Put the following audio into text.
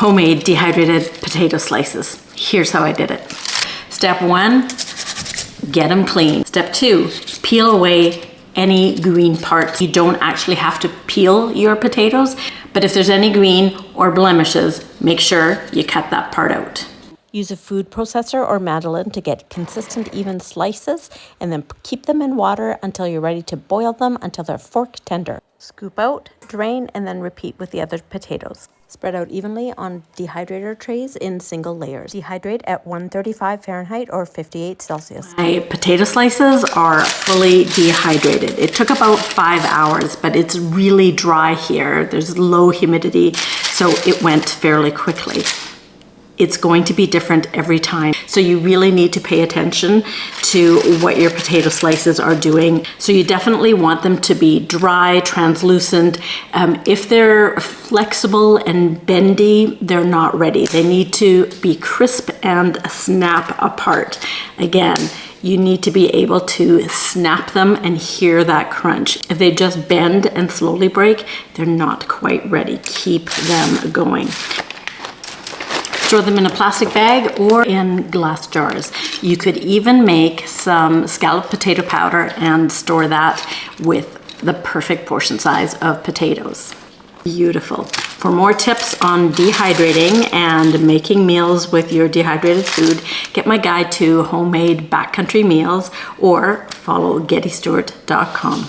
homemade dehydrated potato slices. Here's how I did it. Step 1, get them clean. Step 2, peel away any green parts. You don't actually have to peel your potatoes, but if there's any green or blemishes, make sure you cut that part out. Use a food processor or mandolin to get consistent, even slices, and then keep them in water until you're ready to boil them until they're fork tender. Scoop out, drain, and then repeat with the other potatoes. Spread out evenly on dehydrator trays in single layers. Dehydrate at 135 Fahrenheit or 58 Celsius. My potato slices are fully dehydrated. It took about 5 hours, but it's really dry here. There's low humidity, so it went fairly quickly. It's going to be different every time. So you really need to pay attention to what your potato slices are doing. So you definitely want them to be dry, translucent. If they're flexible and bendy, they're not ready. They need to be crisp and snap apart. Again, you need to be able to snap them and hear that crunch. If they just bend and slowly break, they're not quite ready. Keep them going. Store them in a plastic bag or in glass jars. You could even make some scalloped potato powder and store that with the perfect portion size of potatoes. Beautiful. For more tips on dehydrating and making meals with your dehydrated food, get my guide to homemade backcountry meals or follow gettystewart.com.